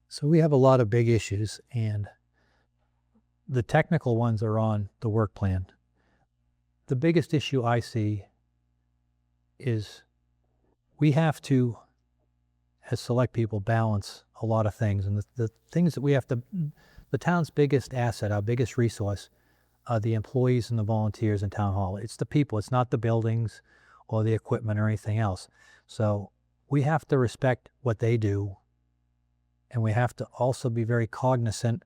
So we have a lot of big issues, and the technical ones are on the work plan. The biggest issue I see is we have to, as select people, balance a lot of things. And the things that we have to, the town's biggest asset, our biggest resource, are the employees and the volunteers in town hall. It's the people, it's not the buildings or the equipment or anything else. So we have to respect what they do, and we have to also be very cognizant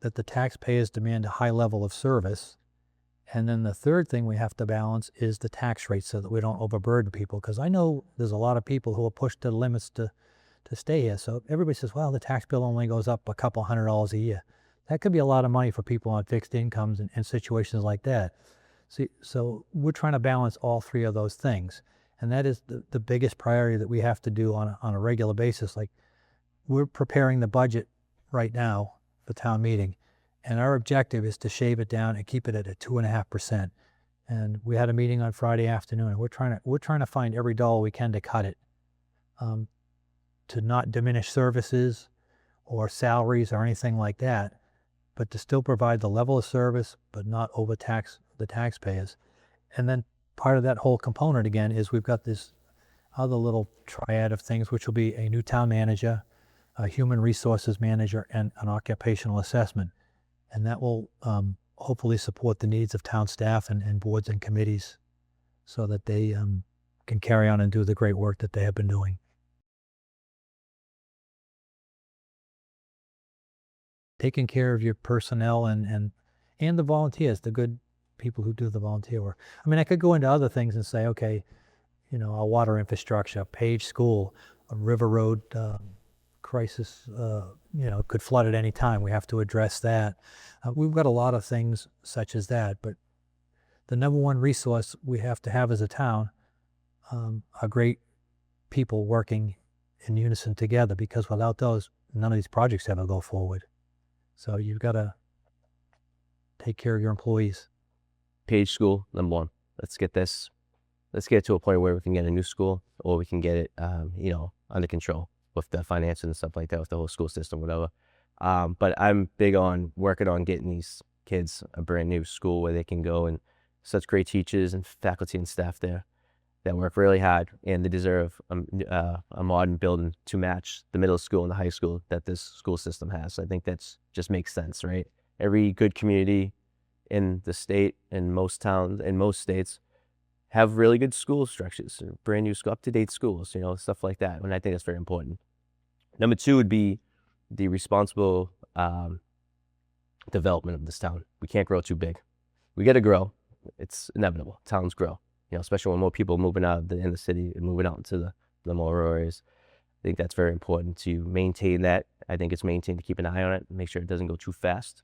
that the taxpayers demand a high level of service. And then the third thing we have to balance is the tax rate so that we don't overburden people. Because I know there's a lot of people who are pushed to the limits to stay here. So everybody says, well, the tax bill only goes up a couple $100 a year. That could be a lot of money for people on fixed incomes and situations like that. See, so we're trying to balance all three of those things. And that is the biggest priority that we have to do on a regular basis. Like, we're preparing the budget right now for town meeting, and our objective is to shave it down and keep it at a 2.5%. And we had a meeting on Friday afternoon, and we're trying to find every dollar we can to cut it, to not diminish services or salaries or anything like that, but to still provide the level of service, but not overtax the taxpayers. And then part of that whole component again is we've got this other little triad of things, which will be a new town manager, a human resources manager, and an occupational assessment. And that will hopefully support the needs of town staff and boards and committees so that they can carry on and do the great work that they have been doing. Taking care of your personnel and the volunteers, the good people who do the volunteer work. I mean, I could go into other things and say, okay, our water infrastructure, Page School, a River Road crisis, could flood at any time. We have to address that. We've got a lot of things such as that, but the number one resource we have to have as a town are great people working in unison together, because without those, none of these projects ever go forward. So you've got to take care of your employees. Page School, number one. Let's get it to a point where we can get a new school, or we can get it, under control with the finances and stuff like that, with the whole school system, whatever. But I'm big on working on getting these kids a brand new school where they can go, and such great teachers and faculty and staff there that work really hard, and they deserve a modern building to match the middle school and the high school that this school system has. I think that's just makes sense, right? Every good community in the state and most towns and most states have really good school structures, brand new school, up-to-date schools, stuff like that. And I think that's very important. Number two would be the responsible development of this town. We can't grow too big. We got to grow. It's inevitable. Towns grow, especially when more people are moving out in the city and moving out into the more rural areas. I think that's very important to maintain that. I think it's maintained to keep an eye on it, make sure it doesn't go too fast.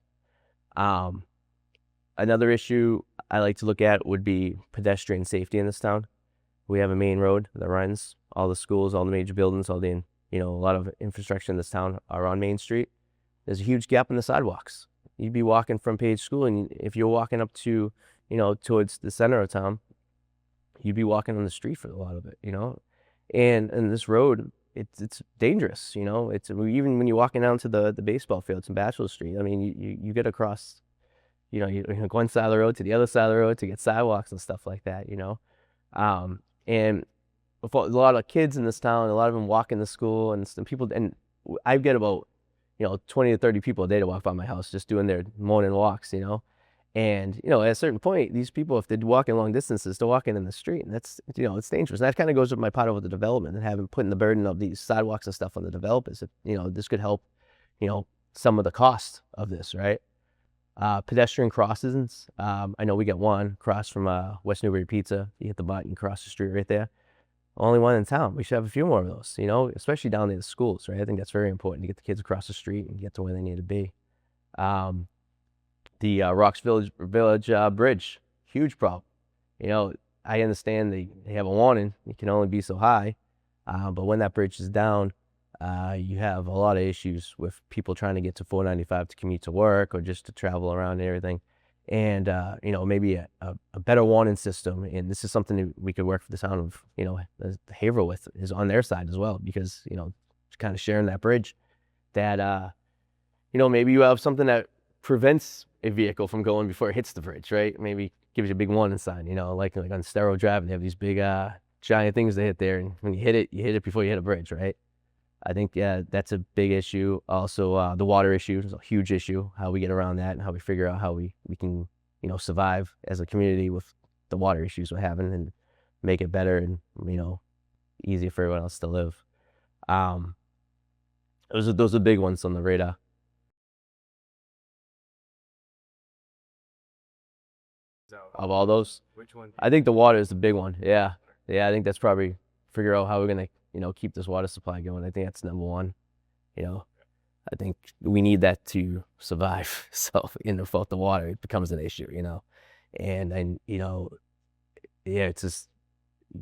Another issue I like to look at would be pedestrian safety in this town. We have a main road that runs all the schools, all the major buildings, a lot of infrastructure in this town are on Main Street. There's a huge gap in the sidewalks. You'd be walking from Page School, and if you're walking up to, towards the center of town, you'd be walking on the street for a lot of it, And this road, it's dangerous, It's even when you're walking down to the baseball fields in Bachelor Street. I mean, you get across, you go one side of the road to the other side of the road to get sidewalks and stuff like that, And with a lot of kids in this town, a lot of them walking to school, and people, and I get about 20 to 30 people a day to walk by my house just doing their morning walks, And at a certain point, these people, if they're walking long distances, they're walking in the street, and that's it's dangerous. And that kind of goes with my part over the development and putting the burden of these sidewalks and stuff on the developers. This could help some of the cost of this, right? Pedestrian crossings. I know we got one across from West Newbury Pizza. You hit the button, cross the street right there. Only one in town. We should have a few more of those, especially down near the schools, right? I think that's very important to get the kids across the street and get to where they need to be. The Rocks Village Bridge, huge problem. I understand they have a warning. It can only be so high. But when that bridge is down, you have a lot of issues with people trying to get to 495 to commute to work or just to travel around and everything. And, maybe a better warning system. And this is something that we could work for the town of, Haverhill with, is on their side as well, because, kind of sharing that bridge. that maybe you have something that prevents a vehicle from going before it hits the bridge, right? Maybe gives you a big warning sign, like on Stero Drive, they have these big giant things they hit there, and when you hit it before you hit a bridge, right? I think, yeah, that's a big issue. Also, the water issue is a huge issue, how we get around that and how we figure out how we can, survive as a community with the water issues we're having and make it better and, easier for everyone else to live. Those are big ones on the radar. Of all those, Which one? I think the water is the big one. Yeah. I think that's probably figure out how we're gonna, keep this water supply going. I think that's number one. I think we need that to survive. So, without the water, it becomes an issue. And yeah, it's just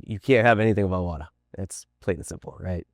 you can't have anything without water. It's plain and simple, right?